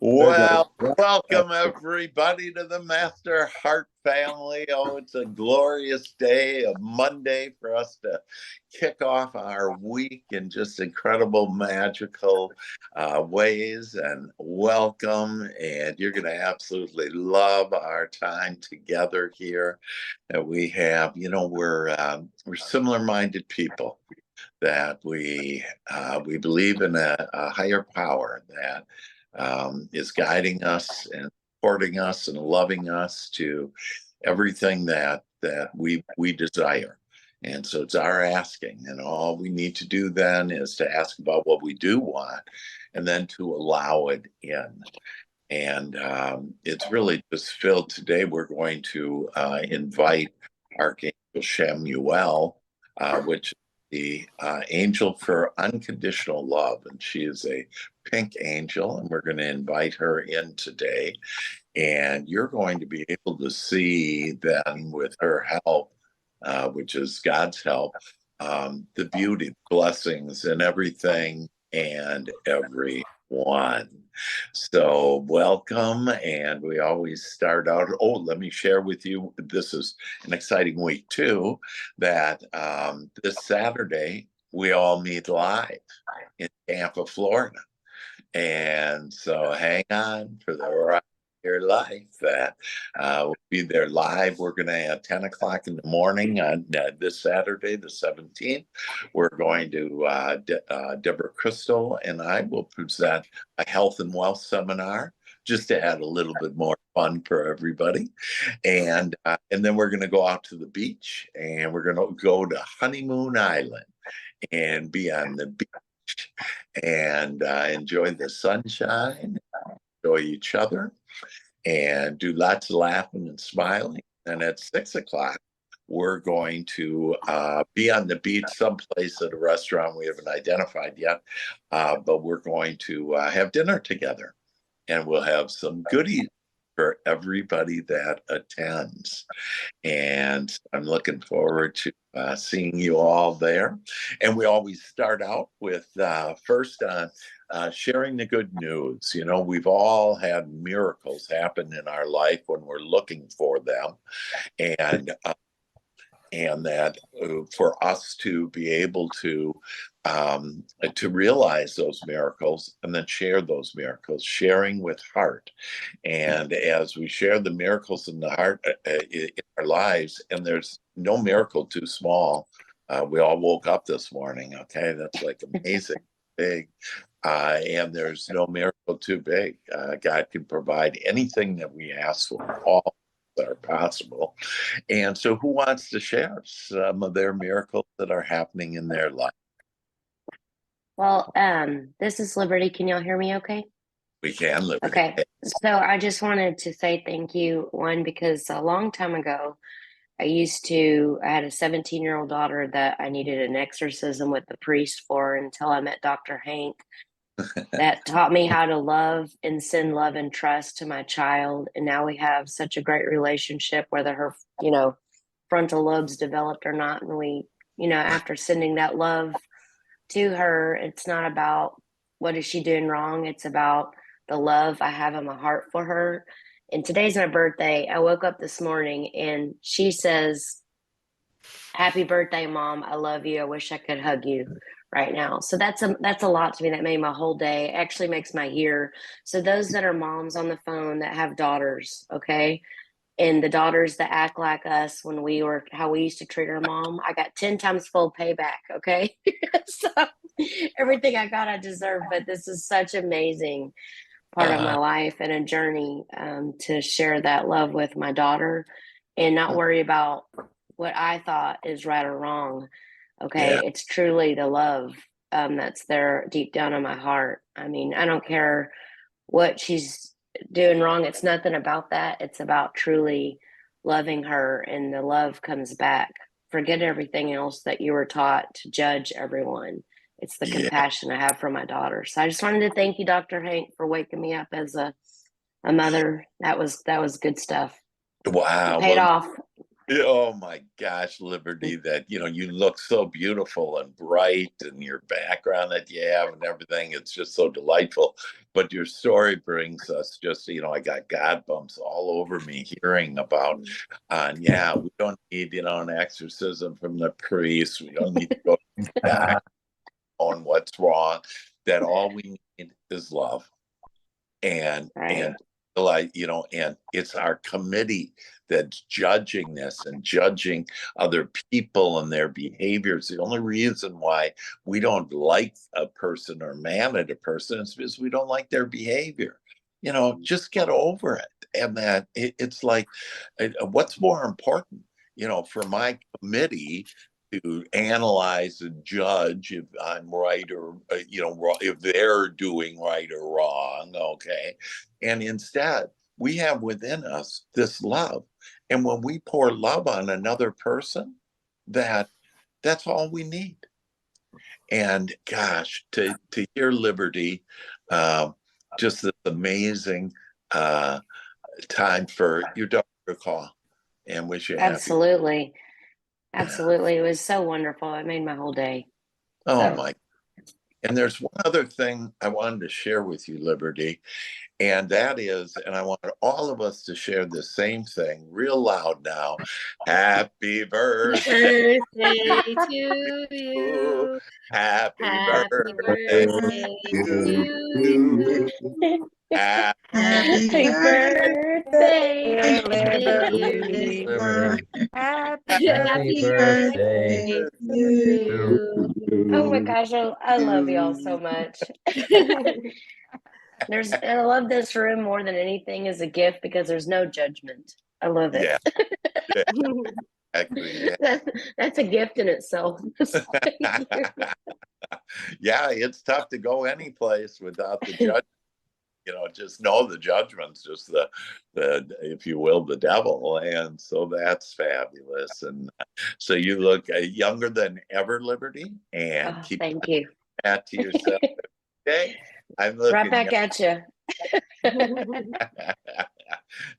There we go. Well, welcome everybody to the Master Heart family. Oh, it's a glorious day, a Monday for us to kick off our week in just incredible, magical ways. And welcome. And you're going to absolutely love our time together here. And we have, we're similar-minded people that we believe in a higher power that is guiding us and supporting us and loving us to everything that we desire. And so it's our asking, and all we need to do then is to ask about what we do want and then to allow it in. And it's really just filled today. We're going to invite ArchAngel Chamuel, which is the angel for unconditional love. And she is a pink angel, and we're going to invite her in today. And you're going to be able to see then, with her help, which is God's help, the beauty, blessings, and everything and everyone. So welcome. And we always start out, let me share with you, this is an exciting week too, that this Saturday we all meet live in Tampa, Florida. And so hang on for the ride of your life. That we'll be there live. We're going to have 10 o'clock in the morning on this Saturday, the 17th. We're going to, Deborah Crystal and I will present a health and wealth seminar just to add a little bit more fun for everybody. And then we're going to go out to the beach, and we're going to go to Honeymoon Island and be on the beach and enjoy the sunshine, enjoy each other, and do lots of laughing and smiling. And at 6 o'clock, we're going to be on the beach someplace at a restaurant we haven't identified yet, but we're going to have dinner together, and we'll have some goodies for everybody that attends. And I'm looking forward to seeing you all there. And we always start out with first sharing the good news. You know, we've all had miracles happen in our life when we're looking for them. And that for us to be able to realize those miracles and then share those miracles, sharing with heart. And as we share the miracles in the heart in our lives, and there's no miracle too small. We all woke up this morning. Okay, that's like amazing, big. And there's no miracle too big. God can provide anything that we ask for, all that are possible. And so who wants to share some of their miracles that are happening in their life? Well, this is Liberty. Can y'all hear me okay? We can, Liberty. Okay. So I just wanted to say thank you, one, because a long time ago, I had a 17-year-old daughter that I needed an exorcism with the priest for until I met Dr. Hank. That taught me how to love and send love and trust to my child. And now we have such a great relationship, whether her, frontal lobes developed or not. And we, after sending that love to her, it's not about what is she doing wrong. It's about the love I have in my heart for her. And today's my birthday. I woke up this morning and she says, "Happy birthday, Mom. I love you. I wish I could hug you right now." So that's a lot to me. That made my whole day. It actually makes my year. So those that are moms on the phone that have daughters, okay, and the daughters that act like us when how we used to treat our mom, I got 10 times full payback, okay? So everything I got, I deserve, but this is such amazing part of my life and a journey to share that love with my daughter and not worry about what I thought is right or wrong. Okay, yeah. It's truly the love that's there deep down in my heart. I mean, I don't care what she's doing wrong. It's nothing about that. It's about truly loving her, and the love comes back. Forget everything else that you were taught to judge everyone. It's the compassion I have for my daughter. So I just wanted to thank you, Dr. Hank, for waking me up as a mother. That was good stuff. Wow. It paid off. Oh my gosh, Liberty, that you look so beautiful and bright, and your background that you have and everything, it's just so delightful. But your story brings us just, I got God bumps all over me hearing about, and yeah, we don't need, an exorcism from the priest. We don't need to go to God on what's wrong. That all we need is love. And Right. and it's our committee that's judging this and judging other people and their behaviors. The only reason why we don't like a person or mad at a person is because we don't like their behavior. Just get over it. And that it's like, what's more important, for my committee to analyze and judge if I'm right or if they're doing right or wrong. Okay, and instead we have within us this love, and when we pour love on another person, that's all we need. And gosh, to hear Liberty, uh, just this amazing uh, time for your daughter to call and wish you a happy. Absolutely. Yeah. Absolutely. It was so wonderful. It made my whole day. Oh So, my. And there's one other thing I wanted to share with you, Liberty, and that is, and I want all of us to share the same thing real loud now. Happy birthday Birthday to to you. happy Happy birthday birthday to to you. you. Happy Happy happy birthday, birthday, Dear dear Liberty. Liberty. Liberty. Happy Happy birthday birthday birthday to to you. Oh my to gosh, I love y'all so you. much. I love this room more than anything as a gift because there's no judgment. I love it. Yeah, yeah, exactly. That, that's a gift in itself. So thank you. Yeah, it's tough to go any place without the judge. Just know the judgment's just the if you will, the devil, and so that's fabulous. And so you look younger than ever, Liberty, and Oh, keep thank you. that to yourself. Okay, I'm Right looking. back at you.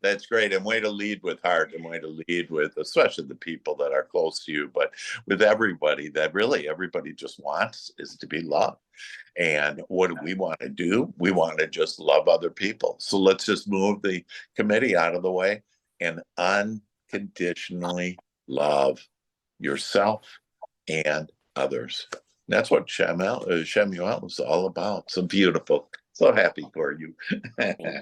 That's great. And way to lead with heart, and way to lead with, especially the people that are close to you, but with everybody, that really everybody just wants is to be loved. And what do we want to do? We want to just love other people. So let's just move the committee out of the way and unconditionally love yourself and others. That's what Chamuel is all about. So beautiful. So happy for you. Thank you.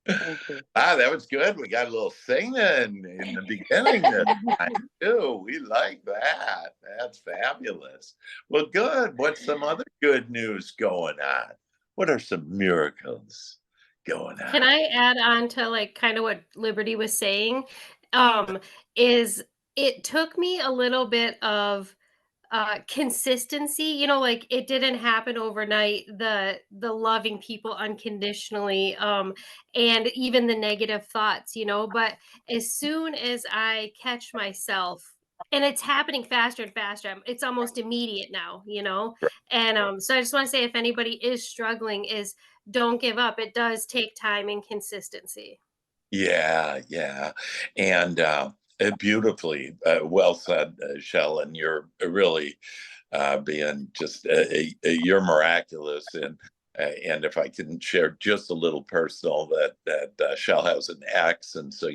Thank you. That was good. We got a little singing in the beginning this time too. We like that. That's fabulous. Well, good. What's some other good news going on? What are some miracles going Can on? I add on to like kind of what Liberty was saying? Um, is it took me a little bit of consistency, like it didn't happen overnight, the loving people unconditionally, and even the negative thoughts, but as soon as I catch myself, and it's happening faster and faster, it's almost immediate now, and so I just want to say, if anybody is struggling, is don't give up. It does take time and consistency. Yeah, yeah. And beautifully well said, Shell. And you're really being just you're miraculous. And if I can share just a little personal, that Shell has an ex, and so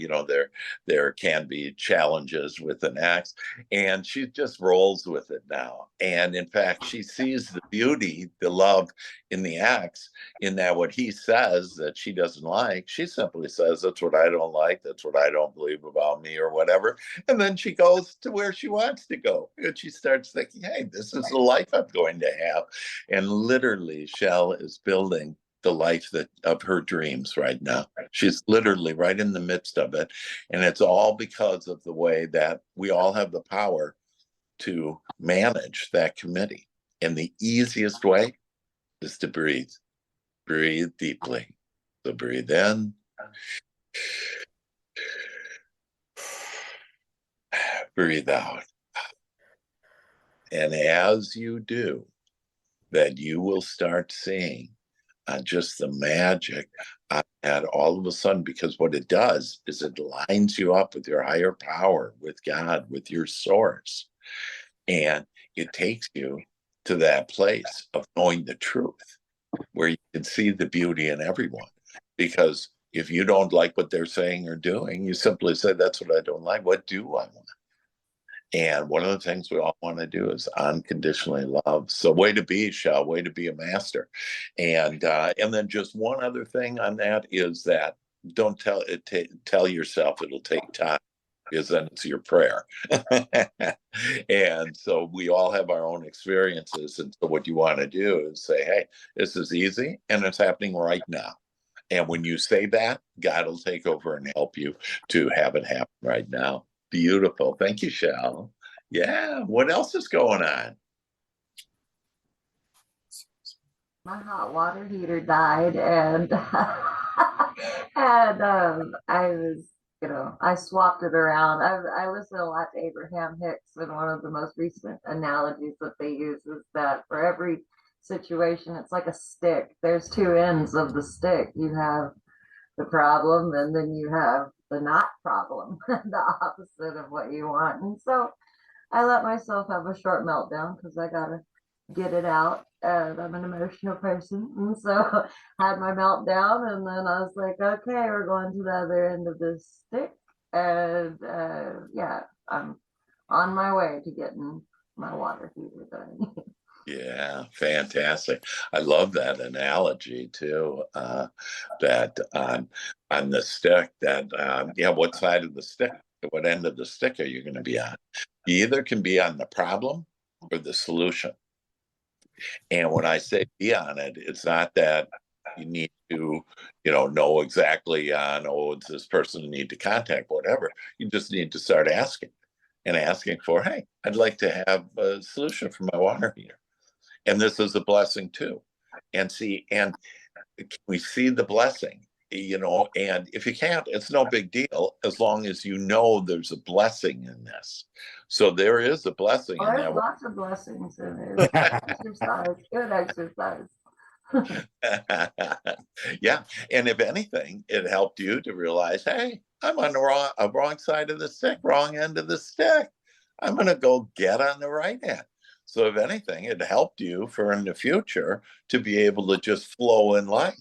there can be challenges with an ex, and she just rolls with it now. And in fact, she sees the beauty, the love in the ex, in that what he says that she doesn't like, she simply says, that's what I don't like, that's what I don't believe about me, or whatever. And then she goes to where she wants to go. And she starts thinking, hey, this is the life I'm going to have. And literally, Shell is building the life of her dreams right now. She's literally right in the midst of it. And it's all because of the way that we all have the power to manage that committee. And the easiest way is to breathe. Breathe deeply. So breathe in, breathe out. And as you do, that you will start seeing just the magic I had all of a sudden, because what it does is it lines you up with your higher power, with God, with your source. And it takes you to that place of knowing the truth, where you can see the beauty in everyone. Because if you don't like what they're saying or doing, you simply say, that's what I don't like. What do I want? And one of the things we all want to do is unconditionally love. So way to be, Shell, way to be a master. And then just one other thing on that is that don't tell yourself it'll take time, because then it's your prayer. And so we all have our own experiences. And so what you want to do is say, hey, this is easy and it's happening right now. And when you say that, God will take over and help you to have it happen right now. Beautiful. Thank you, Shell. Yeah. What else is going on? My hot water heater died, and and I was, I swapped it around. I listen a lot to Abraham Hicks, and one of the most recent analogies that they use is that for every situation, it's like a stick. There's two ends of the stick. You have the problem, and then you have the not problem, the opposite of what you want. And so I let myself have a short meltdown because I gotta get it out. And I'm an emotional person. And so I had my meltdown, and then I was like, okay, we're going to the other end of this stick. And yeah, I'm on my way to getting my water heater done. Yeah, fantastic. I love that analogy too. That on the stick, that yeah, what side of the stick, what end of the stick are you going to be on? You either can be on the problem or the solution. And when I say be on it, it's not that you need to, know exactly on, oh, it's this person you need to contact, whatever. You just need to start asking and asking for, hey, I'd like to have a solution for my water heater. And this is a blessing too. And we see the blessing, and if you can't, it's no big deal, as long as you know there's a blessing in this. So there is a blessing in There's that. lots of blessings in it. Exercise, good exercise. Yeah. And if anything, it helped you to realize, hey, I'm on the wrong side of the stick, wrong end of the stick. I'm going to go get on the right end. So if anything, it helped you for in the future to be able to just flow in life.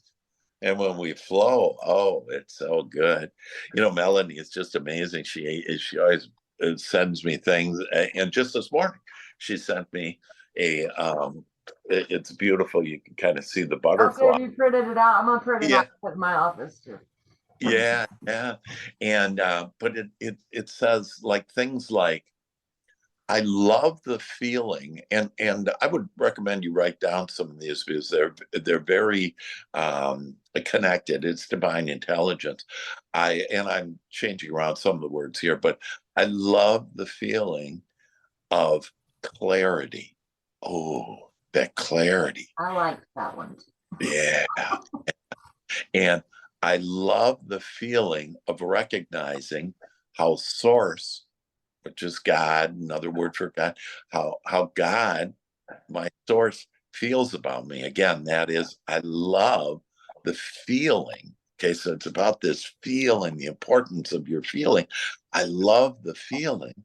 And when we flow, oh, it's so good. Melanie is just amazing. She always sends me things. And just this morning, she sent me it's beautiful. You can kind of see the butterfly. Okay, you printed it out. I'm gonna print it Yeah. out in my office too. Yeah, yeah. And but it says like things like, I love the feeling, and I would recommend you write down some of these, because they're very connected. It's divine intelligence. I'm changing around some of the words here, but I love the feeling of clarity. Oh, that clarity. I like that one too. Yeah. And I love the feeling of recognizing how source, which is God, another word for God, how God, my source, feels about me. Again, that is, I love the feeling. Okay, so it's about this feeling, the importance of your feeling. I love the feeling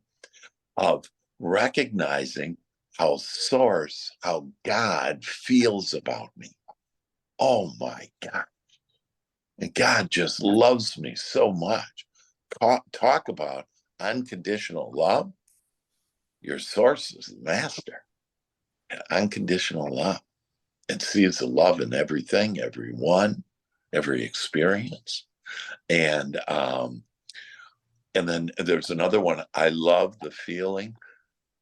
of recognizing how source, how God feels about me. Oh my God. And God just loves me so much. Talk about unconditional love. Your source is the master. And unconditional love. It sees the love in everything, everyone, every experience. And then there's another one. I love the feeling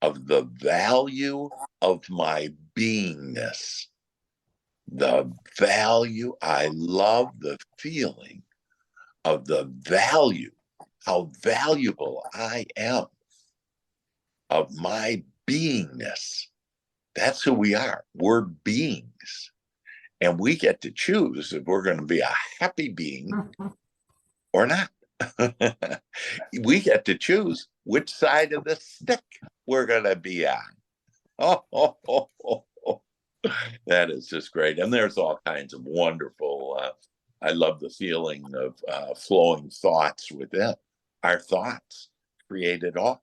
of the value of my beingness. The value, I love the feeling of the value, how valuable I am, of my beingness. That's who we are. We're beings. And we get to choose if we're going to be a happy being or not. We get to choose which side of the stick we're going to be on. Oh, oh, oh, oh, oh. That is just great. And there's all kinds of wonderful, I love the feeling of flowing thoughts within. Our thoughts create it all,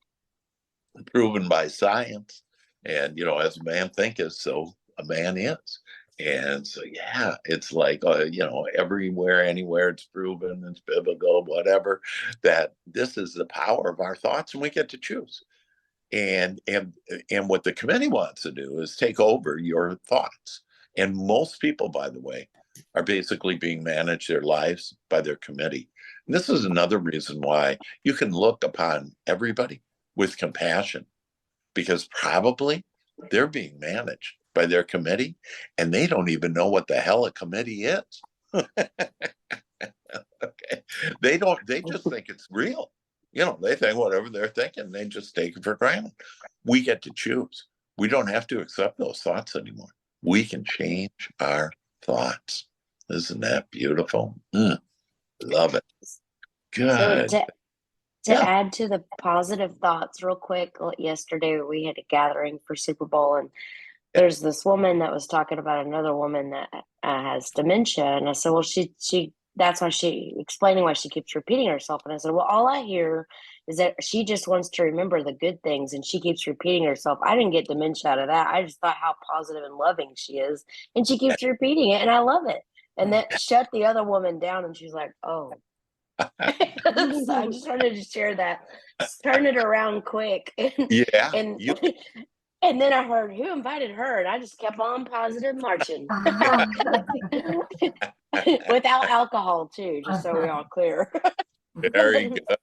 proven by science. And, as a man thinketh, so a man is. And so, yeah, it's like, everywhere, anywhere it's proven, it's biblical, whatever, that this is the power of our thoughts and we get to choose. And what the committee wants to do is take over your thoughts. And most people, by the way, are basically being managed their lives by their committee. And this is another reason why you can look upon everybody with compassion, because probably they're being managed by their committee and they don't even know what the hell a committee is. Okay. They just think it's real. They think whatever they're thinking, they just take it for granted. We get to choose. We don't have to accept those thoughts anymore. We can change our thoughts. Isn't that beautiful? Love it. Good. So to add to the positive thoughts real quick, yesterday we had a gathering for Super Bowl, and there's this woman that was talking about another woman that has dementia. And I said, well, she that's why explaining why she keeps repeating herself. And I said, well, all I hear is that she just wants to remember the good things and she keeps repeating herself. I didn't get dementia out of that. I just thought how positive and loving she is. And she keeps repeating it and I love it. And that shut the other woman down and she's like, oh. So I just wanted to share that. Turn it around quick. Yeah. And then I heard who invited her, and I just kept on positive marching. Without alcohol too, just so we're all clear. Very good.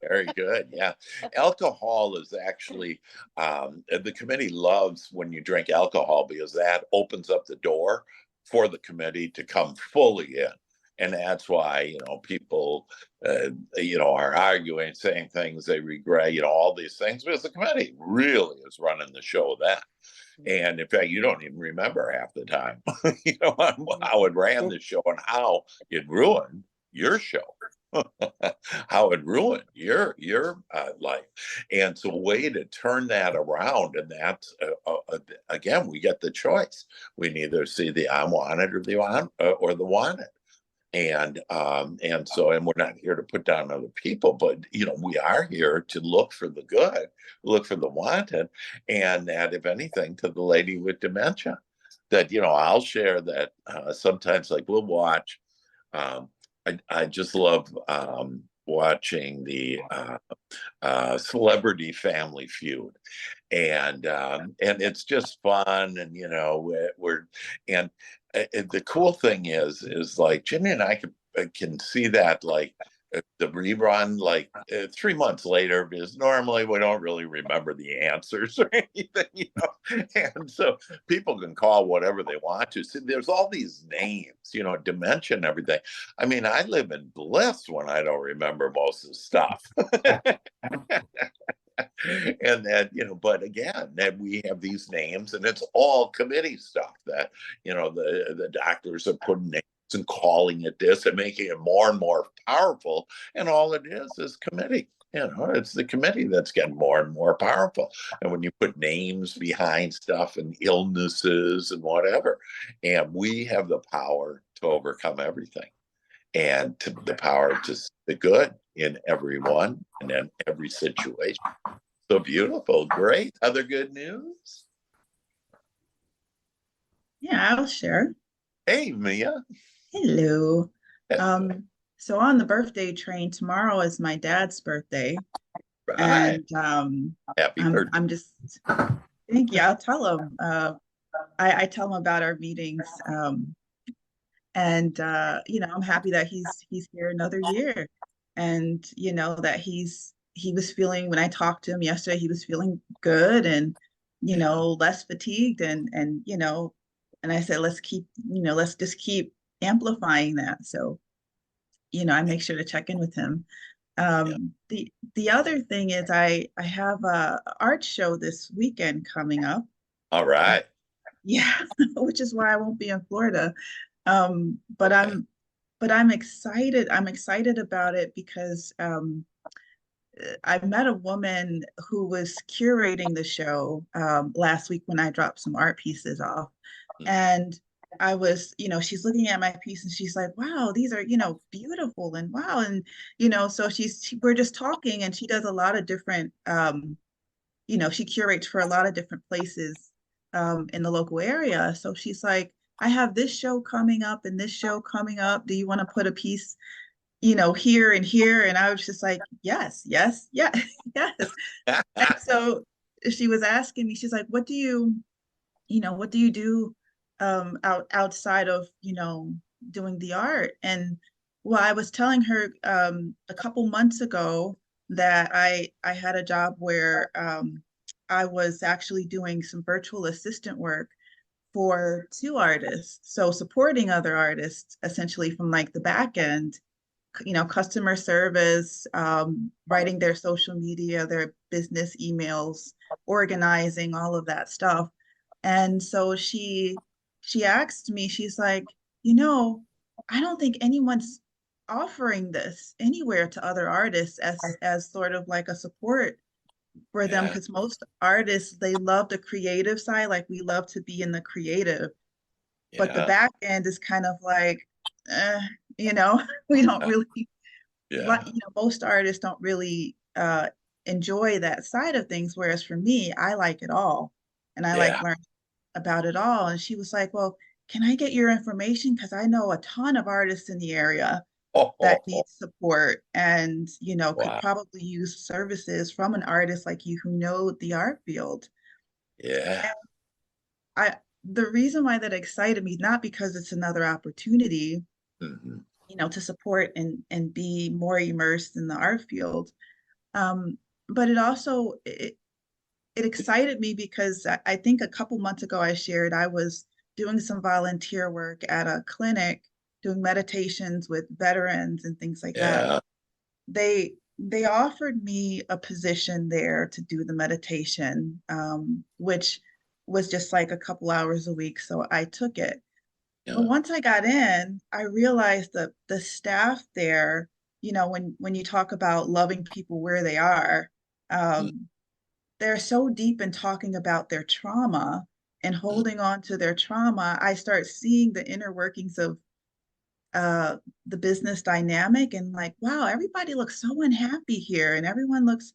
Very good. Yeah. Alcohol is actually, the committee loves when you drink alcohol because that opens up the door for the committee to come fully in. And that's why, people, are arguing, saying things they regret, all these things, because the committee really is running the show then. And in fact, you don't even remember half the time, how it ran the show and how it ruined your show, how it ruined your life. And so, a way to turn that around, and that's again, we get the choice. We can either see the unwanted or the wanted. And we're not here to put down other people, but we are here to look for the good, look for the wanted, and that, if anything, to the lady with dementia, that I'll share that sometimes, like, we'll watch. I just love watching the Celebrity Family Feud, and it's just fun, and we're and the cool thing is like Jimmy and I can see that, like, the rerun, like 3 months later, because normally we don't really remember the answers or anything, and so people can call whatever they want to. See, there's all these names, dementia and everything. I mean, I live in bliss when I don't remember most of the stuff. And that, but again, that we have these names, and it's all committee stuff that, the doctors are putting names and calling it this and making it more and more powerful. And all it is committee. It's the committee that's getting more and more powerful. And when you put names behind stuff and illnesses and whatever, and we have the power to overcome everything, and the power to see the good in everyone and in every situation. So beautiful. Great. Other good news? Yeah, I'll share. Hey, Mia. Hello. So on the birthday train, tomorrow is my dad's birthday. Right. And Happy birthday. I'm just, thank you. I'll tell him. I tell him about our meetings. And I'm happy that he's here another year. And that he was feeling, when I talked to him yesterday, he was feeling good and less fatigued, and I said, let's just keep amplifying that. So I make sure to check in with him. The other thing is I have a art show this weekend coming up. All right. Yeah, which is why I won't be in Florida. But I'm excited. I'm excited about it because I met a woman who was curating the show last week when I dropped some art pieces off. And I was, she's looking at my piece and she's like, wow, these are, beautiful and wow. And, so we're just talking, and she does a lot of different, she curates for a lot of different places in the local area. So she's like, I have this show coming up and this show coming up. Do you want to put a piece, here and here? And I was just like, yes, yes, yeah, yes. And so she was asking me, she's like, what do you do outside of, doing the art? And well, I was telling her a couple months ago that I had a job where I was actually doing some virtual assistant work for two artists. So supporting other artists essentially from like the back end, customer service, writing their social media, their business emails, organizing all of that stuff. And so she asked me, she's like, I don't think anyone's offering this anywhere to other artists as sort of like a support for them, Yeah. because most artists, they love the creative side, like we love to be in the creative, but the Yeah. back end is kind of like, eh, we don't really Yeah. most artists don't really enjoy that side of things. Whereas for me, I like it all, and I like Yeah. learning about it all. And she was like, well, can I get your information? Because I know a ton of artists in the area that need support and, could Wow. probably use services from an artist like you who know the art field. Yeah. And the reason why that excited me, not because it's another opportunity, Hmm. to support and be more immersed in the art field. But it excited me because I think a couple months ago I shared I was doing some volunteer work at a clinic, doing meditations with veterans and things like that. Yeah. They offered me a position there to do the meditation, which was just like a couple hours a week. So I took it. But Yeah. once I got in, I realized that the staff there, when you talk about loving people where they are, um, they're so deep in talking about their trauma and Mhm. holding on to their trauma. I start seeing the inner workings of the business dynamic, and like, wow, everybody looks so unhappy here, and everyone looks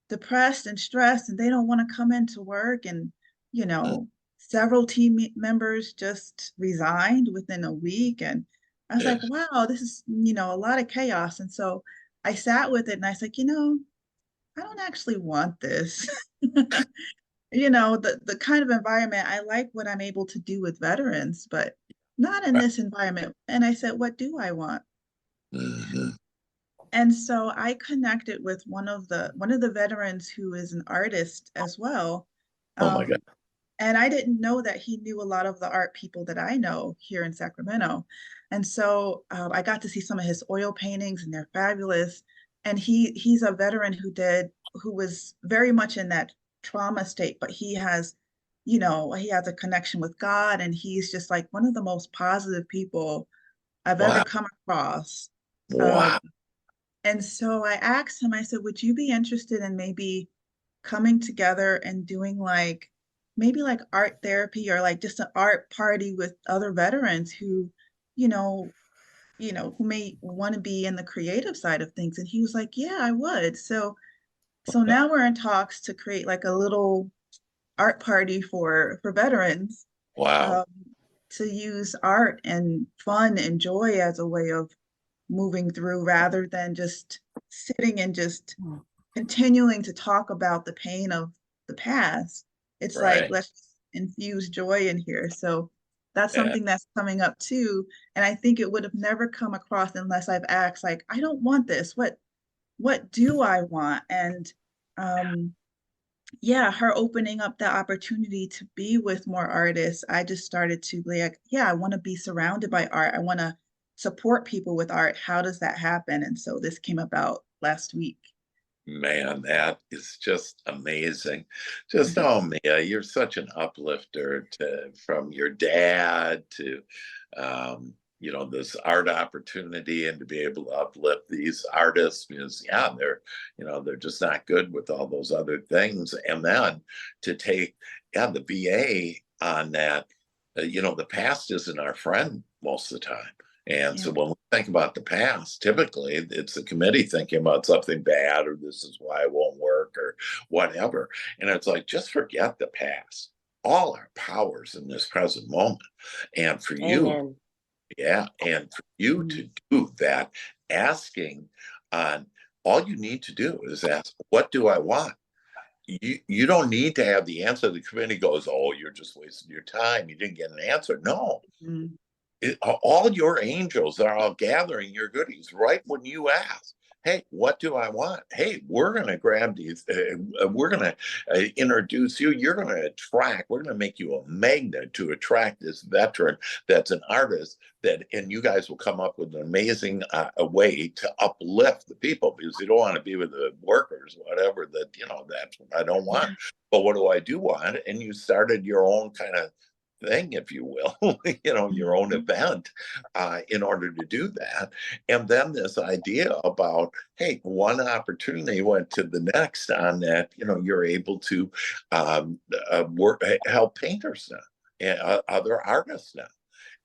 depressed and stressed, and they don't want to come into work. And you know several members just resigned within a week, and I was Yeah. like, wow, this is a lot of chaos. And so I sat with it and I was like, I don't actually want this. The kind of environment, I like what I'm able to do with veterans, but not in this environment. And I said, what do I want? Mhm. And so I connected with one of the veterans who is an artist as well. Oh my God. Um, and I didn't know that he knew a lot of the art people that I know here in Sacramento. And so I got to see some of his oil paintings, and they're fabulous. And he's a veteran who was very much in that trauma state, but he has a connection with God, and he's just like one of the most positive people I've ever Wow. come across. Um, Wow. and so I asked him, I said, would you be interested in maybe coming together and doing like maybe like art therapy, or like just an art party with other veterans you know, who may want to be in the creative side of things? And he was like, yeah, I would. So now we're in talks to create like a little art party for veterans, Wow. um, to use art and fun and joy as a way of moving through, rather than just sitting and just continuing to talk about the pain of the past. It's like, Right. let's infuse joy in here. So that's Yeah. something that's coming up too. And I think it would have never come across unless I've asked, like, I don't want this. What do I want? And um, yeah, her opening up the opportunity to be with more artists, I just started to be like, yeah, I want to be surrounded by art. I want to support people with art. How does that happen? And so this came about last week. Man, that is just amazing. Just, Mhm. oh, Mia, you're such an uplifter from your dad to, this art opportunity, and to be able to uplift these artists because, yeah, they're just not good with all those other things. And then to take, yeah, the VA on that the past isn't our friend most of the time. And so Yeah. when we think about the past, typically it's the committee thinking about something bad, or this is why it won't work, or whatever. And it's like, just forget the past. All our powers in this present moment. And for you, Amen. yeah, and for you to do that, asking on all you need to do is ask, what do I want? You don't need to have the answer. The committee goes, oh, you're just wasting your time. You didn't get an answer. No, Mm. all your angels are all gathering your goodies right when you ask. Hey, what do I want? Hey, we're going to grab these. We're going to introduce you. You're going to attract. We're going to make you a magnet to attract this veteran that's an artist. And you guys will come up with an amazing a way to uplift the people, because you don't want to be with the workers, whatever. That's what I don't want. But what do I do want? And you started your own kind of thing, if you will, your own event in order to do that. And then this idea about, hey, one opportunity went to the next on that, you're able to help painters now and other artists now.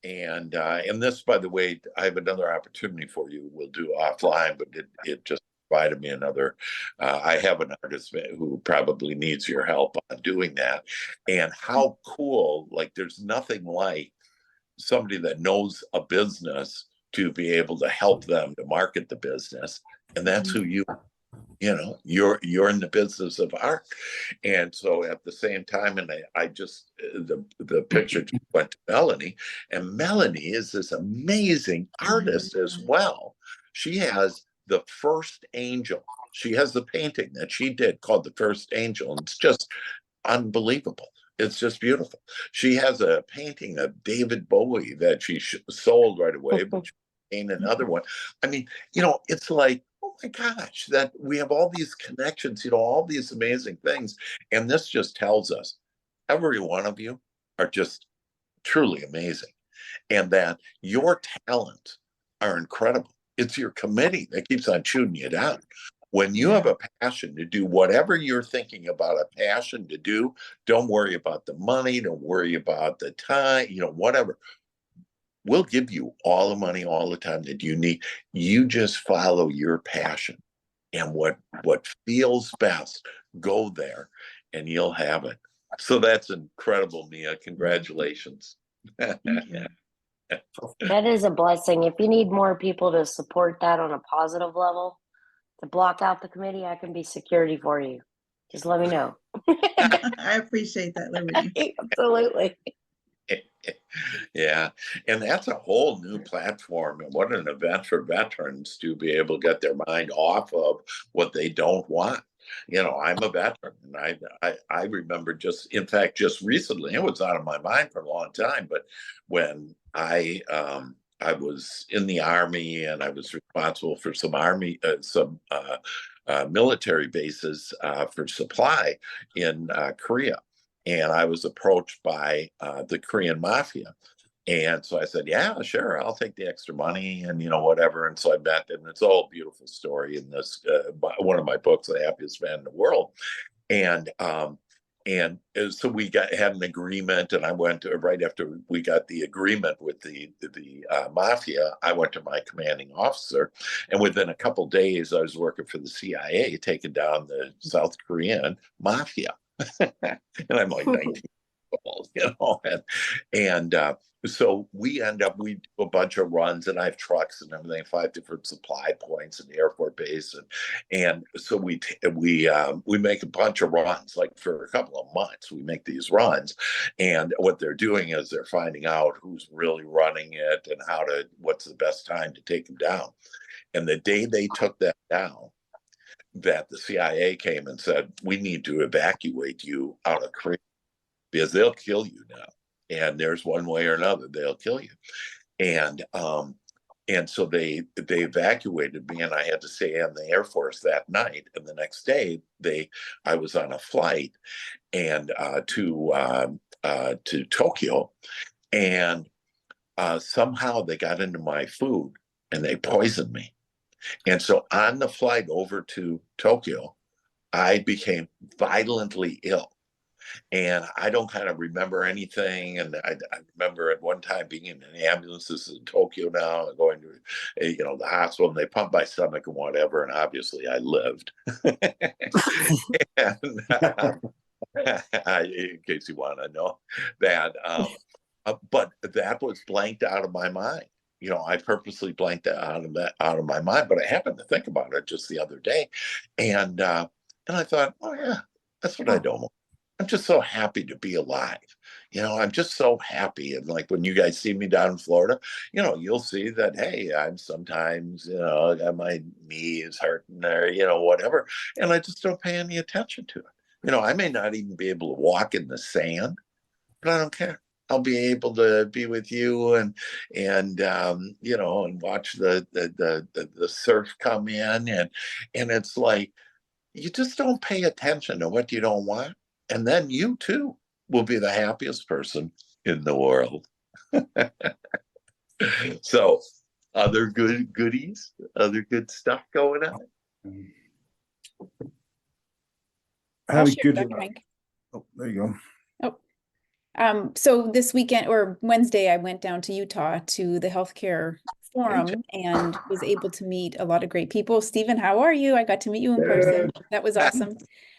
And this, by the way, I have another opportunity for you. We'll do offline, but it just provided me another. I have an artist who probably needs your help on doing that. And how cool! Like, there's nothing like somebody that knows a business to be able to help them to market the business, and that's who you. You're in the business of art. And so at the same time, and I just the picture just went to Melanie, and Melanie is this amazing artist as well. She has the first angel. She has the painting that she did called The First Angel, and it's just unbelievable. It's just beautiful. She has a painting of David Bowie that she sold right away, but she painted another one. I mean, it's like, oh my gosh, that we have all these connections, all these amazing things. And this just tells us every one of you are just truly amazing, and that your talents are incredible. It's your committee that keeps on shooting you down. When you have a passion to do whatever you're thinking about, a passion to do, don't worry about the money, don't worry about the time, whatever. We'll give you all the money all the time that you need. You just follow your passion, and what feels best, go there and you'll have it. So that's incredible, Mia. Congratulations. Thank you. That is a blessing. If you need more people to support that on a positive level, to block out the committee, I can be security for you. Just let me know. I appreciate that, Liberty. Absolutely. Yeah, and that's a whole new platform, and what an event for veterans to be able to get their mind off of what they don't want. I'm a veteran, and I remember just recently, it was out of my mind for a long time, but when I was in the Army, and I was responsible for some military bases for supply in Korea. And I was approached by the Korean mafia. And so I said, yeah, sure, I'll take the extra money and, whatever. And so I met, and it's all a beautiful story in this, one of my books, The Happiest Man in the World. And so we had an agreement, and I went to, right after we got the agreement with the mafia, I went to my commanding officer, and within a couple of days, I was working for the CIA, taking down the South Korean mafia. And I'm like 19 years old, and so we do a bunch of runs, and I have trucks and everything, 5 different supply points in the Air Force base, and so we make a bunch of runs, like for a couple of months. We make these runs, and what they're doing is they're finding out who's really running it and what's the best time to take them down. And the day they took that down, that the CIA came and said, we need to evacuate you out of Korea because they'll kill you now. And there's one way or another, they'll kill you. And so they evacuated me, and I had to stay in the Air Force that night. And the next day, I was on a flight and to Tokyo, and somehow they got into my food and they poisoned me. And so on the flight over to Tokyo, I became violently ill. And I don't kind of remember anything. And I remember at one time being in an ambulance. This is in Tokyo now, and going to the hospital, and they pumped my stomach and whatever. And obviously I lived. And in case you want to know that, but that was blanked out of my mind. I purposely blanked that out of my mind, but I happened to think about it just the other day, and I thought, oh yeah, that's what I don't want. I'm just so happy to be alive. I'm just so happy. And like when you guys see me down in Florida, you'll see that, hey, I'm sometimes, got my knees hurting or, whatever. And I just don't pay any attention to it. I may not even be able to walk in the sand, but I don't care. I'll be able to be with you and watch the surf come in, and it's like you just don't pay attention to what you don't want, and then you too will be the happiest person in the world. So, other goodies, other good stuff going on. I have I'll a share, good Dr. Hank. Oh, there you go. So this weekend or Wednesday, I went down to Utah to the healthcare forum and was able to meet a lot of great people. Stephen, how are you? I got to meet you in person. That was awesome.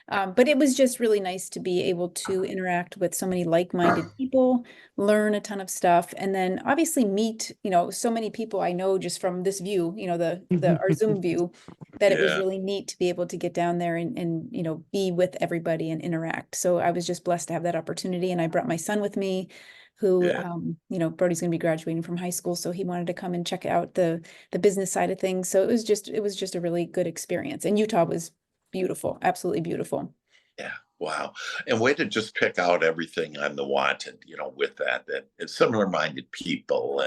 But it was just really nice to be able to interact with so many like-minded people, learn a ton of stuff, and then obviously meet, so many people I know just from this view, our Zoom view, that it was really neat to be able to get down there and be with everybody and interact. So I was just blessed to have that opportunity, and I brought my son with me, who Brody's going to be graduating from high school, so he wanted to come and check out the business side of things. So it was just a really good experience, and Utah was beautiful, absolutely beautiful. Yeah. Wow. And way to just pick out everything on the wanted, with that it's similar-minded people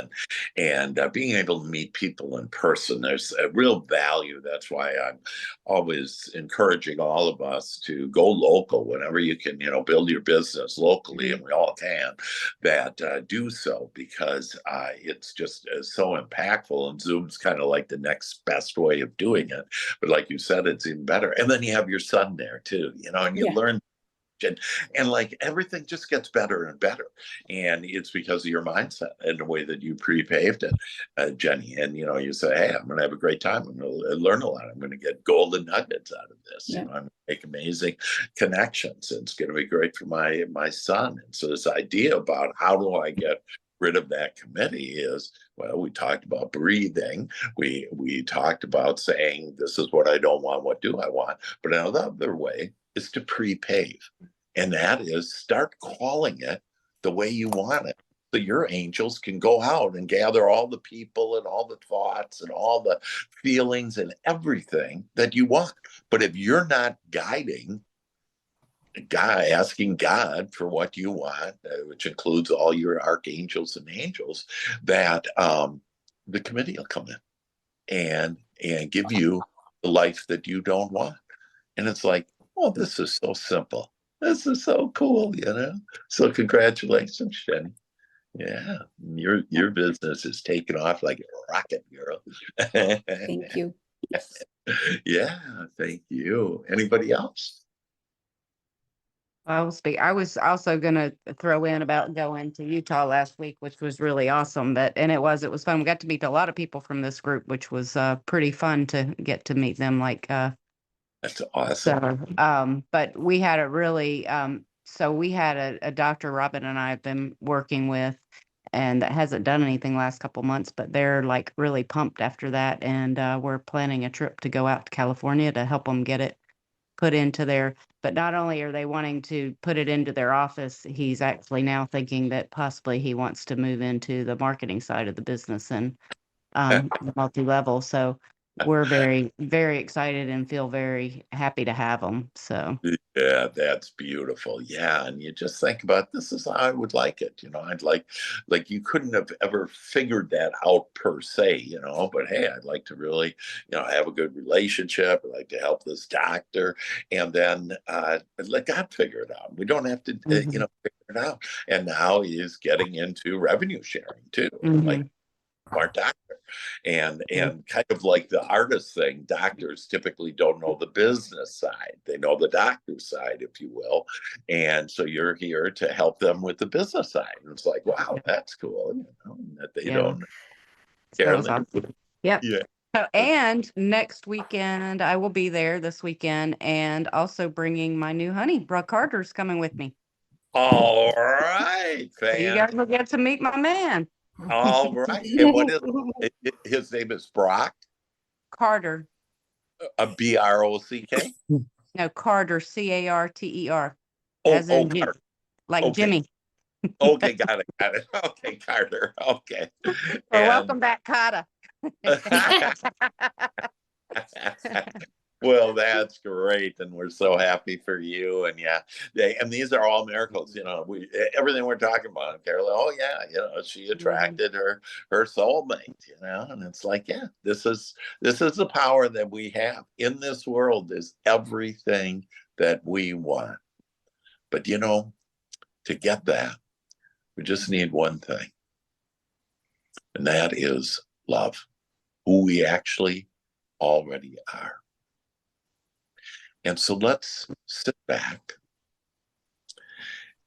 and being able to meet people in person. There's a real value. That's why I'm always encouraging all of us to go local whenever you can, build your business locally, and we all can, that do so, because it's just so impactful. And Zoom's kind of like the next best way of doing it. But like you said, it's even better. And then you have your son there too, and you learn. And like everything just gets better and better, and it's because of your mindset and the way that you pre-paved it, Jenny. And you say, hey, I'm going to have a great time, I'm going to learn a lot, I'm going to get golden nuggets out of this. I'm going to make amazing connections, and it's going to be great for my son. And so this idea about how do I get rid of that committee is, well, we talked about breathing, we talked about saying, this is what I don't want, what do I want? But another way is to pre-pave. And that is start calling it the way you want it. So your angels can go out and gather all the people and all the thoughts and all the feelings and everything that you want. But if you're not guiding God, asking God for what you want, which includes all your archangels and angels, that the committee will come in and give you the life that you don't want. And it's like, oh, this is so simple. This is so cool, So congratulations, Jenny. Yeah, your business is taking off like a rocket, girl. Thank you. Yeah, thank you. Anybody else? I'll speak. I was also going to throw in about going to Utah last week, which was really awesome. It was fun. We got to meet a lot of people from this group, which was pretty fun to get to meet them. That's awesome. So, but we had a really, so we had a doctor Robin and I have been working with, and that hasn't done anything last couple months, but they're like really pumped after that. And we're planning a trip to go out to California to help them get it put into their, but not only are they wanting to put it into their office, he's actually now thinking that possibly he wants to move into the marketing side of the business and multi-level. So we're very, very excited and feel very happy to have them. So yeah, that's beautiful. Yeah, and you just think about, this is how I would like it. I'd like you couldn't have ever figured that out per se, but hey, I'd like to really, have a good relationship. I'd like to help this doctor, and then let God figure it out. We don't have to, figure it out. And now he's getting into revenue sharing too. Like, smart doctor. And kind of like the artist thing, doctors typically don't know the business side. They know the doctor side, if you will. And so you're here to help them with the business side. And it's like, wow, that's cool. You know, that they don't That care. was awesome. Yep. Yeah. So, and next weekend, I will be there this weekend and also bringing my new honey. Brooke Carter's coming with me. All right, So you guys will get to meet my man. All right. And what is his name is Brock? Carter. A BROCK? No, Carter, Carter. Oh, As in Carter. like Okay. Jimmy. Okay, got it. Okay, Carter. Okay. Well, welcome back, Carter. Well, that's great, and we're so happy for you. And yeah, and these are all miracles. You know, everything we're talking about, Carolyn. Oh yeah, you know, she attracted her soulmate. You know, and it's like, yeah, this is the power that we have in this world. Is everything that we want, but you know, to get that, we just need one thing, and that is love, who we actually already are. And so let's sit back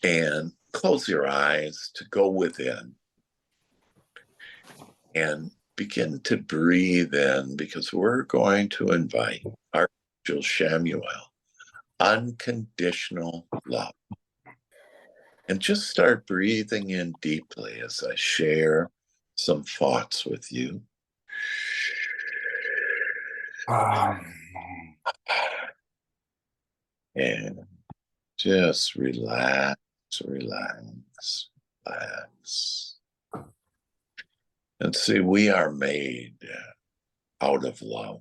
and close your eyes to go within and begin to breathe in, because we're going to invite ArchAngel Chamuel, unconditional love. And just start breathing in deeply as I share some thoughts with you. And just relax. And see, we are made out of love.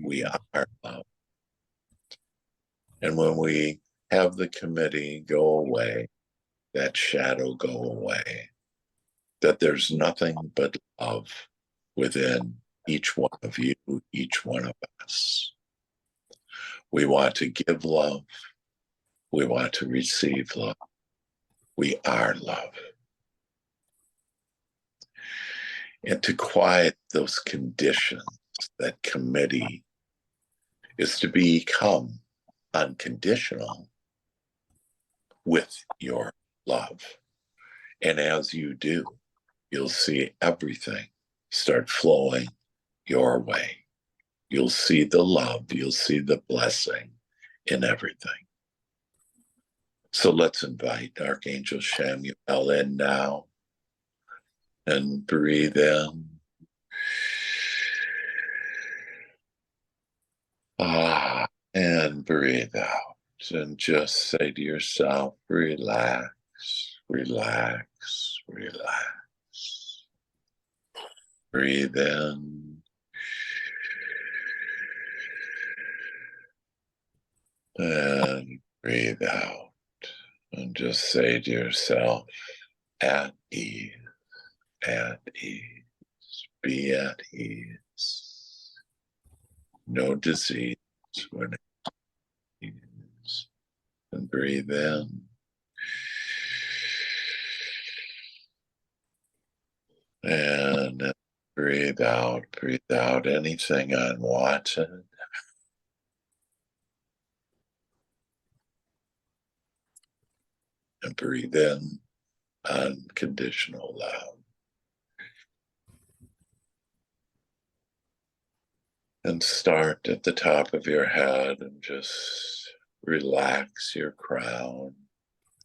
We are love. And when we have the committee go away, that shadow go away, that there's nothing but love within each one of you, each one of us. We want to give love. We want to receive love. We are love. And to quiet those conditions, that committee is to become unconditional with your love. And as you do, you'll see everything start flowing your way. You'll see the love, you'll see the blessing in everything. So let's invite ArchAngel Chamuel in now and breathe in. And breathe out. And just say to yourself, relax, relax, relax. Breathe in. And breathe out. And just say to yourself, at ease, be at ease. No disease when it is. And breathe in. And breathe out anything unwanted. And breathe in unconditional love. And start at the top of your head and just relax your crown.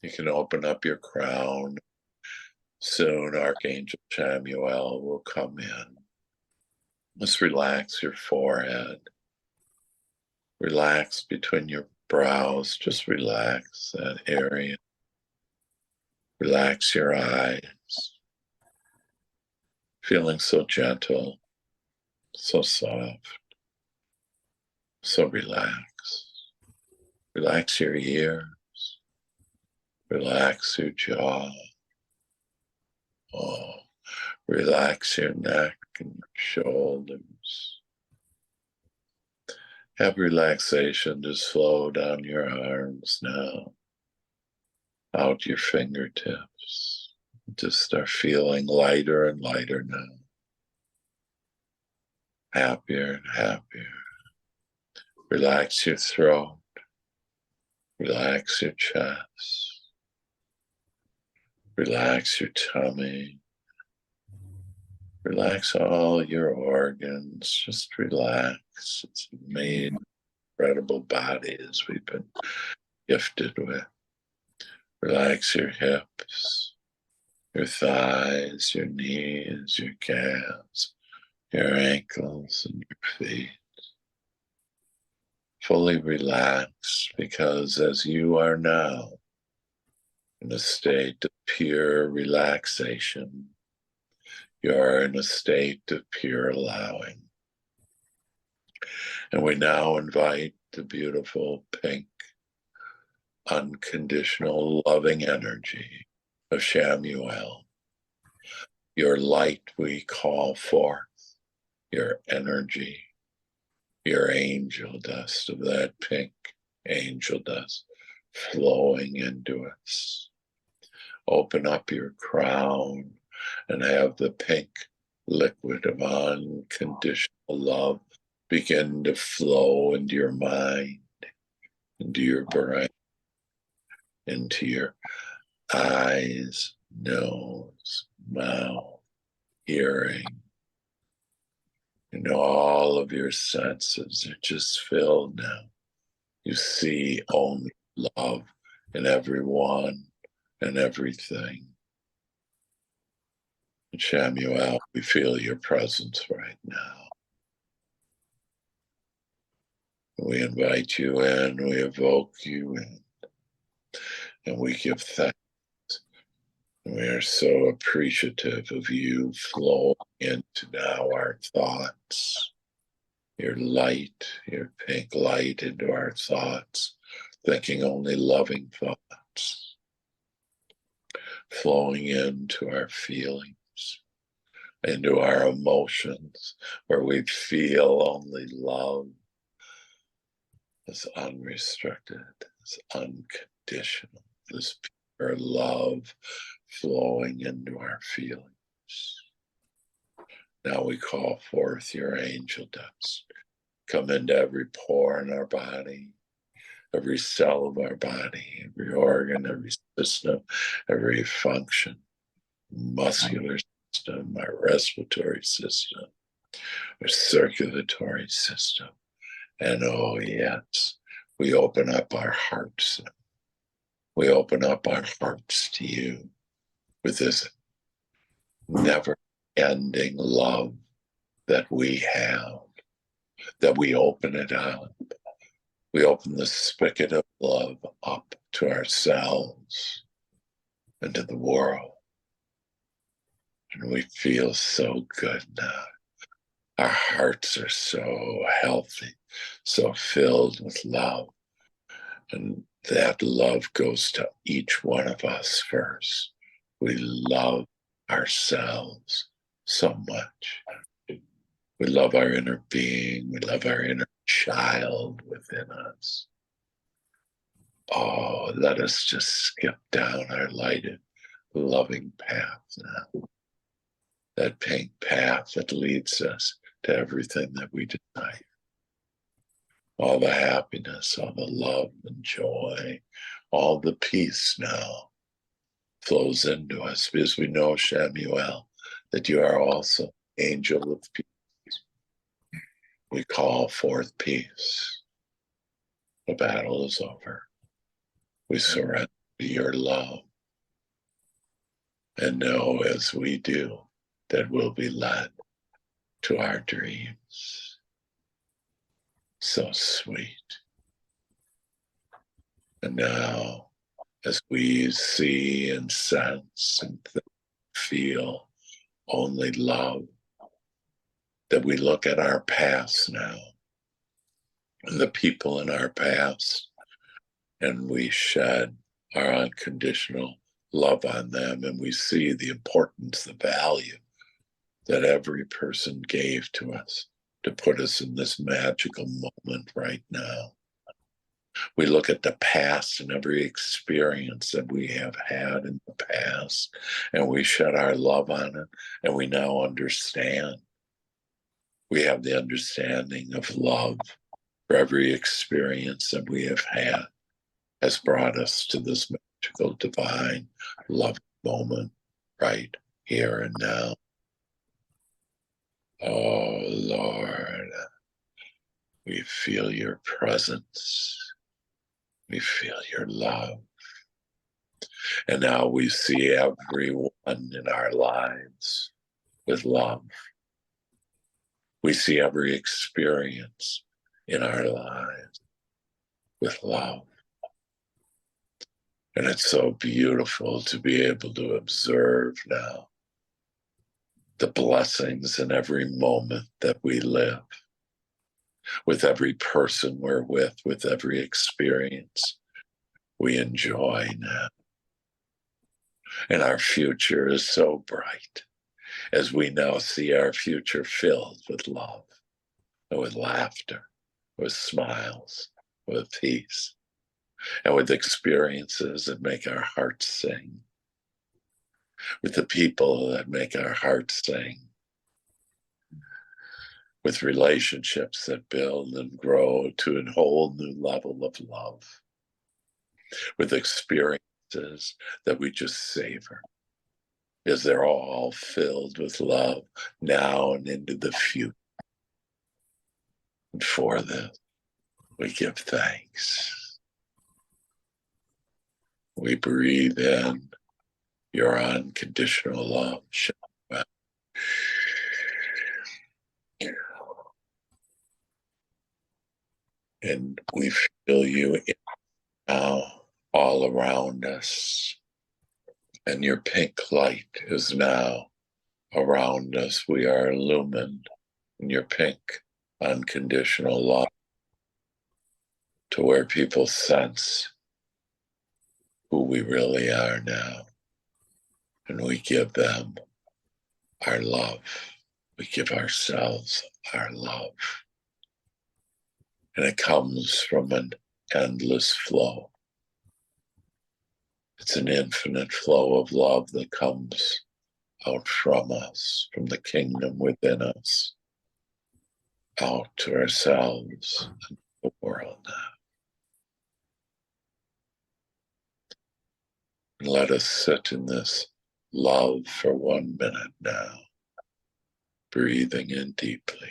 You can open up your crown. Soon ArchAngel Chamuel will come in. Just relax your forehead. Relax between your brows. Just relax that area. Relax your eyes. Feeling so gentle, so soft, so relaxed. Relax your ears. Relax your jaw. Oh, relax your neck and shoulders. Have relaxation just flow down your arms now, out your fingertips. Just start feeling lighter and lighter now. happier and happier. Relax your throat. Relax your chest. Relax your tummy. Relax all your organs. Just relax. It's amazing, incredible bodies we've been gifted with. Relax your hips, your thighs, your knees, your calves, your ankles, and your feet. Fully relax, because as you are now in a state of pure relaxation, you are in a state of pure allowing. And we now invite the beautiful pink, unconditional loving energy of Chamuel. Your light we call forth, your energy, your angel dust of that pink angel dust flowing into us. Open up your crown and have the pink liquid of unconditional love begin to flow into your mind, into your brain, into your eyes, nose, mouth, hearing. And all of your senses are just filled now. You see only love in everyone and everything. And Chamuel, we feel your presence right now. We invite you in, we evoke you in, and we give thanks. And we are so appreciative of you flowing into now our thoughts, your light, your pink light into our thoughts, thinking only loving thoughts, flowing into our feelings, into our emotions, where we feel only love is unrestricted, is unconditional, this pure love flowing into our feelings. Now we call forth your angel dust. Come into every pore in our body, every cell of our body, every organ, every system, every function, muscular system, our respiratory system, our circulatory system. And oh yes, we open up our hearts. We open up our hearts to you with this never-ending love that we have, that we open it up. We open the spigot of love up to ourselves and to the world. And we feel so good now. Our hearts are so healthy, so filled with love. And that love goes to each one of us first. We love ourselves so much. We love our inner being. We love our inner child within us. Oh, let us just skip down our lighted, loving path now. That pink path that leads us to everything that we desire. All the happiness, all the love and joy, all the peace now flows into us, because we know, Chamuel, that you are also angel of peace. We call forth peace. The battle is over. We surrender to your love and know, as we do, that we'll be led to our dreams. So sweet. And now, as we see and sense and feel only love, that we look at our past now and the people in our past, and we shed our unconditional love on them, and we see the importance, the value that every person gave to us to put us in this magical moment right now. We look at the past and every experience that we have had in the past, and we shed our love on it, and we now understand We have the understanding of love for every experience that we have had has brought us to this magical, divine, love moment right here and now. Oh, Lord, we feel your presence. We feel your love. And now we see everyone in our lives with love. We see every experience in our lives with love. And it's so beautiful to be able to observe now the blessings in every moment that we live, with every person we're with every experience we enjoy now. And our future is so bright as we now see our future filled with love, and with laughter, with smiles, with peace, and with experiences that make our hearts sing, with the people that make our hearts sing, with relationships that build and grow to a whole new level of love, with experiences that we just savor, as they're all filled with love now and into the future. And for this, we give thanks. We breathe in your unconditional love. And we feel you now all around us. And your pink light is now around us. We are illumined in your pink unconditional love, to where people sense who we really are now. And we give them our love. We give ourselves our love. And it comes from an endless flow. It's an infinite flow of love that comes out from us, from the kingdom within us, out to ourselves and the world now. And let us sit in this love for 1 minute now, breathing in deeply.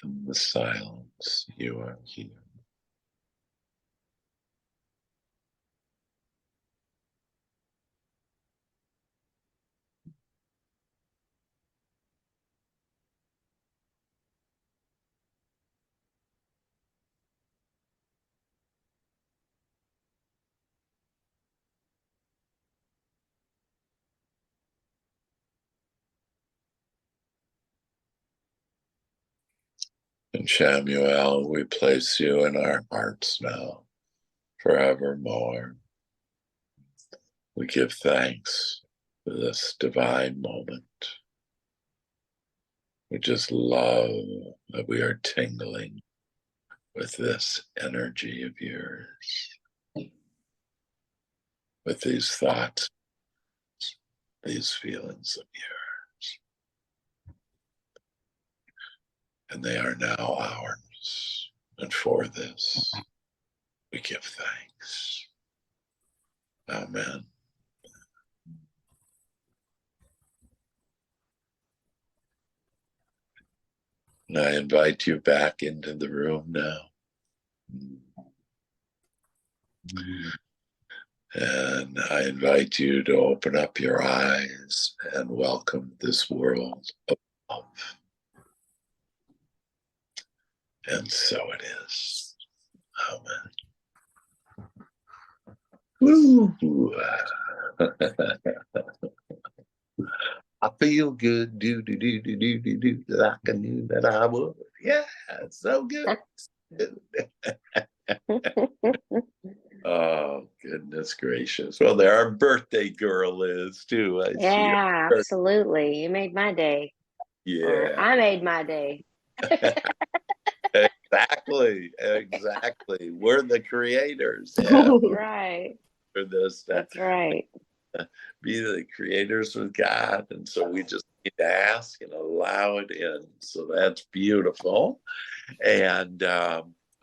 In the silence, you are here. And Chamuel, we place you in our hearts now, forevermore. We give thanks for this divine moment. We just love that we are tingling with this energy of yours, with these thoughts, these feelings of yours. And they are now ours. And for this, we give thanks. Amen. And I invite you back into the room now. And I invite you to open up your eyes and welcome this world of love. And so it is. Oh, man. Woo. I feel good, do, like I knew that I would. Yeah, it's so good. Oh, goodness gracious. Well, there our birthday girl is too. I see her. Yeah, absolutely. You made my day. Or Yeah, I made my day. exactly. Exactly. We're the creators. Yeah, Right. for this to That's right. be the creators with God. And so we just need to ask and allow it in. So that's beautiful. And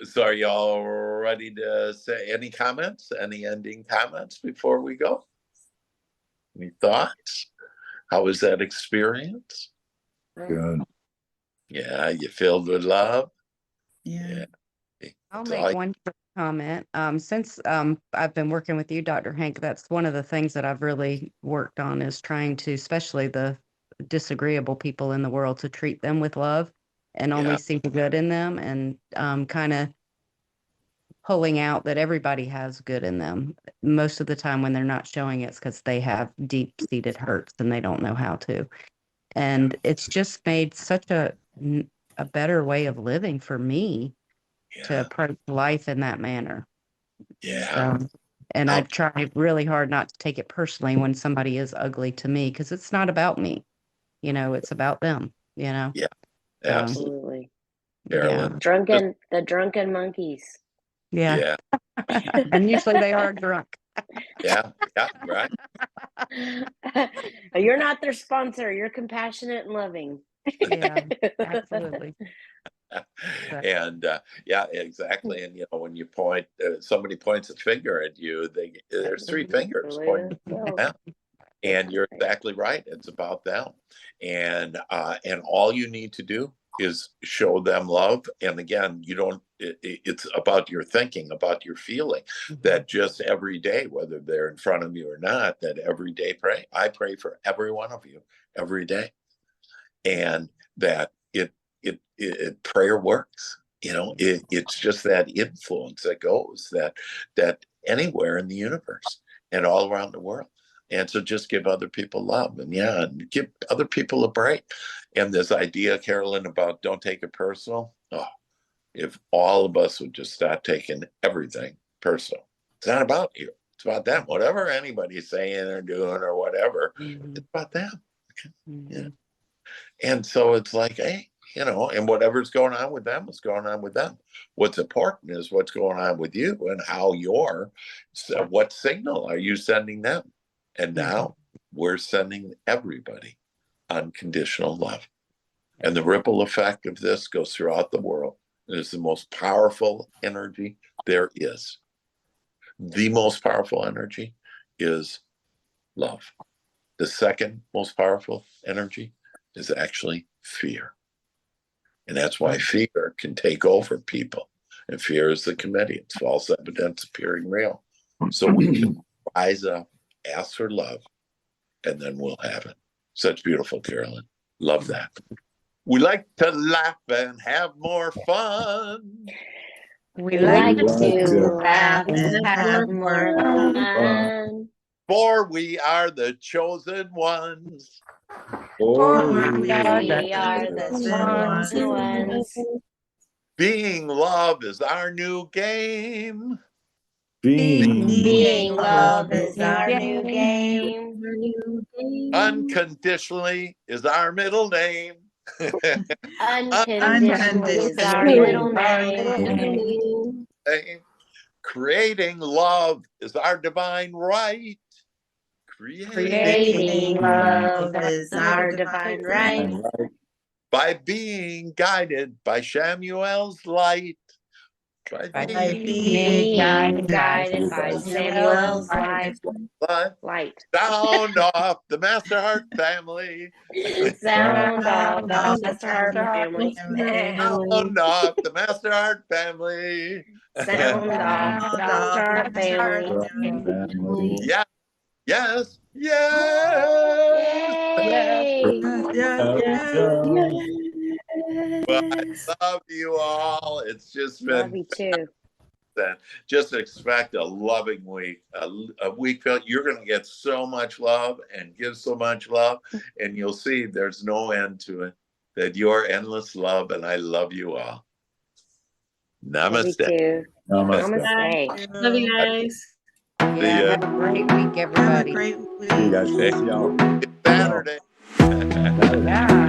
so are y'all ready to say any comments, any ending comments before we go? Any thoughts? How was that experience? Good. Yeah, you filled with love? Yeah. I'll So make one quick comment. Since I've been working with you, Dr. Hank, that's one of the things that I've really worked on is trying to, especially the disagreeable people in the world, to treat them with love and only Yeah. see the good in them, and kind of pulling out that everybody has good in them. Most of the time when they're not showing it's because they have deep-seated hurts and they don't know how to. And it's just made such a better way of living for me to Yeah. approach life in that manner. Yeah. And I Oh, try really hard not to take it personally when somebody is ugly to me, because it's not about me, it's about them, yeah. So, Absolutely. Carolyn. The drunken monkeys. yeah. Yeah. And usually they are drunk. Yeah. Yeah. Right. You're not their sponsor. You're compassionate and loving. Yeah, absolutely. And yeah, exactly. And when you point, somebody points a finger at you, there's three fingers pointing at them. And you're exactly right. It's about them. And all you need to do is show them love. And again, it's about your thinking, about your feeling, that just every day, whether they're in front of you or not, that every day pray. I pray for every one of you every day. And that prayer works. It's just that influence that goes that anywhere in the universe and all around the world. And so just give other people love, and give other people a break. And this idea, Carolyn, about don't take it personal. Oh, if all of us would just stop taking everything personal. It's not about you. It's about them. Whatever anybody's saying or doing or whatever, it's about them. Yeah. And so it's like, hey, and whatever's going on with them is going on with them. What's important is what's going on with you and how what signal are you sending them? And now we're sending everybody unconditional love. And the ripple effect of this goes throughout the world. It is the most powerful energy there is. The most powerful energy is love. The second most powerful energy is actually fear. And that's why fear can take over people. And fear is the committee. It's false evidence appearing real. So we can rise up, ask for love, and then we'll have it. Such beautiful, Carolyn. Love that. We like to laugh and have more fun. We like to laugh and and have more fun. For we are the chosen ones. Oh, We are the chosen ones. Being love is our new game. Being love is our new game. Unconditionally is our middle name. Unconditionally is our middle name. Creating love is our divine right. Creating love is our divine right. By being guided by Chamuel's light. By being guided by Samuel's light. Sound off the Master Heart family. Sound off the Master Heart family. Sound off the Master Heart family. Sound off the Master Heart family. Yeah. Yes. Yes. Yay! Well, I love you all. It's just Love been you too. and just expect a loving week. A week you're going to get so much love and give so much love, and you'll see there's no end to it. That you're endless love, and I love you all. Love you Namaste. too. Namaste. Namaste. Love you guys. See Yeah, ya. have a great week, Have a everybody. great week. See you guys. We'll see y'all. Saturday. Saturday. Yeah.